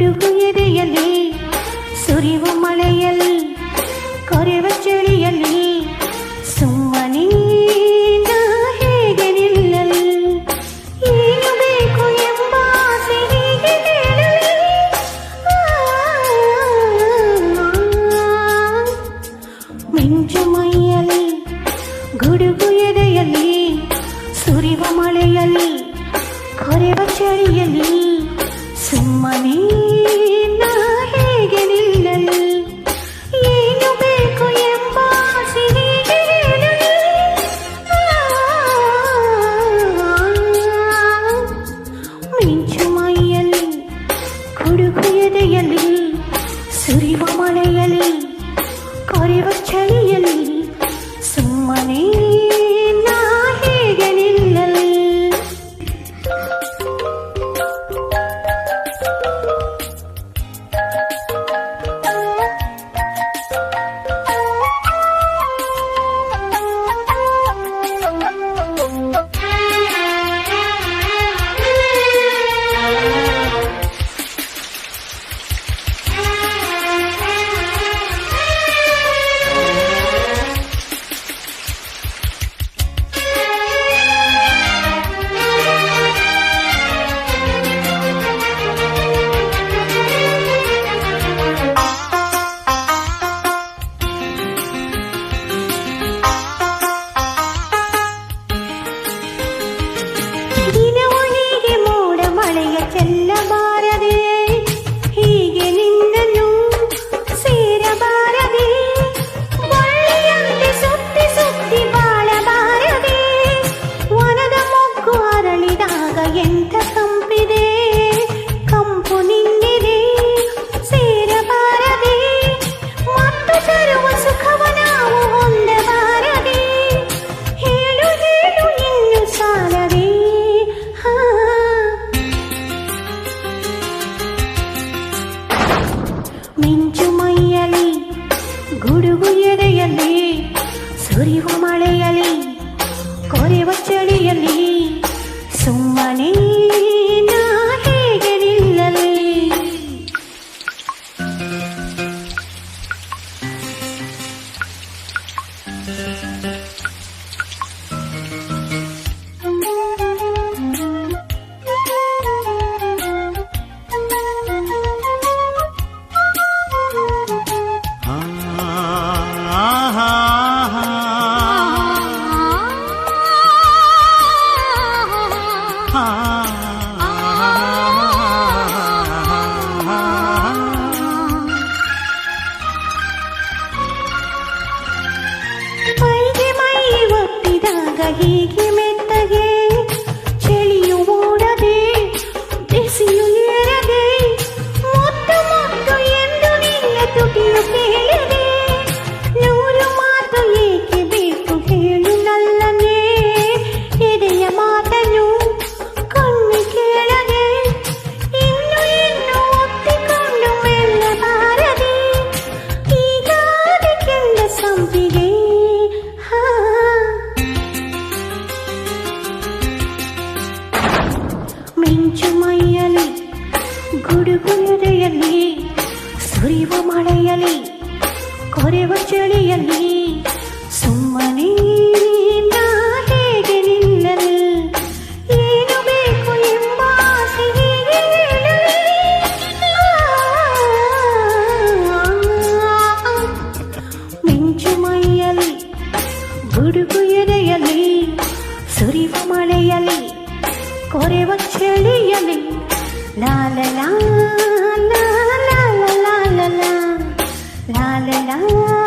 ಗುಡುಗು ಎದೆಯಲ್ಲಿ ಸುರಿಯುವ ಮಳೆಯಲ್ಲಿ ಕೊರೆವ ಚಳಿಯಲ್ಲಿ ಸುಮ್ಮನೆ ನಾ ಹೇಗೆ ನಿಲ್ಲಲಿ? ಏನು ಬೇಕು ಎಂಬ ಆಸೆ ಹೀಗೆ ಹೇಳಲಿ? ಮಿಂಚು ಮೈಯಲ್ಲಿ ಗುಡುಗು ಎದೆಯಲ್ಲಿ ಸುರಿಯುವ ಮಳೆಯಲ್ಲಿ ಕೊರೆವ ಚಳಿಯಲ್ಲಿ ಸುಮ್ಮನೆ ನಾ ಹೇಗೆ ನಿಲ್ಲಲಿ? ಏನು ಬೇಕು ಎಂಬ ಆಸೆ ಹೀಗೆ ಹೇಳಲಿ? ಮಿಂಚು ಮೈಯಲ್ಲಿ ಗುಡುಗು ಎದೆಯಲ್ಲಿ ಸುರಿಯುವ ಮಳೆಯಲ್ಲಿ ಕೊರೆವ ಚಳಿಯಲ್ಲಿ ಸುಮ್ಮನೆ ನಾ ಹೇಗೆ ನಿಲ್ಲಲಿ? ಚೆಲ್ಲಬಾರದೆ ಹೀಗೆ ನಿನ್ನನ್ನು ಸೇರಬಾರದೆ ಬಳ್ಳಿಯಂತೆ ಸುತ್ತಿ ಸುತ್ತಿ ಬಾಳಬಾರದೆ ವನದ ಮೊಗ್ಗು ಅರಳಿದಾಗ ಎಂಥ ಕಂಪಿದೆ ಕಂಪು ನಿನ್ನಿದೆ ಸೇರಬಾರದೆ ಮತ್ತು ತರುವ ಸುಖವ ನಾವು ಹೊಂದಬಾರದೆ ಹೇಳು ಹೇಳು ಇನ್ನು ಸಾಲದೆ ಮಿಂಚು ಮೈಯಲ್ಲಿ ಗುಡುಗು ಎದೆಯಲ್ಲಿ ಸುರಿಯುವ ಮಳೆಯಲ್ಲಿ ಕೊರೆವ ಚಳಿಯಲ್ಲಿ ಸುಮ್ಮನೆ ನಾ ಹೇಗೆ ನಿಲ್ಲಲಿ? ಮೈಗೆ ಮೈ ಒತ್ತಿದಾಗ ಹೀಗೆ ಮೆತ್ತಗೆ ಚಳಿಯು ಓಡದೆ ಬಿಸಿಯು ಏರದೆ ಮುತ್ತು ಮುತ್ತು ಎಂದು ನಿನ್ನ ತುಟಿಯು ಕೇಳದೆ ನೂರು ಮಾತು ಏಕೆ ಬೇಕು ಹೇಳು ನಲ್ಲನೆ ಎದೆಯ ಮಾತನು ಕಣ್ಣು ಕೇಳದೆ ಇನ್ನು ಇನ್ನು ಒತ್ತಿಕೊಂಡು ಮೆಲ್ಲಬಾರದೆ ಈಗ ಅದಕ್ಕೆಲ್ಲ ಸಂಪಿಗೆ ಮಿಂಚು ಮೈಯಲ್ಲಿ ಗುಡುಗು ಎದೆಯಲ್ಲಿ ಸುರಿಯುವ ಮಳೆಯಲ್ಲಿ ಕೊರೆವ ಚಳಿಯಲ್ಲಿ ಸುಮ್ಮನೆ ನಾ ಹೇಗೆ ನಿಲ್ಲಲಿ? ಏನು ಬೇಕು ಎಂಬ ಆಸೆ ಹೀಗೆ ಹೇಳಲಿ? ಮಿಂಚು ಮೈಯಲ್ಲಿ ಗುಡುಗು ಎದೆಯಲ್ಲಿ ಸುರಿಯುವ ಮಳೆಯಲ್ಲಿ ಕೊರೆವ ಚಳಿಯಲ್ಲಿ ಲಾ ಲಾ ಲಾ ಲಾ ಲಾ ಲಾ ಲಾ ಲಾ ಲಾ ಲಾ ಲಾ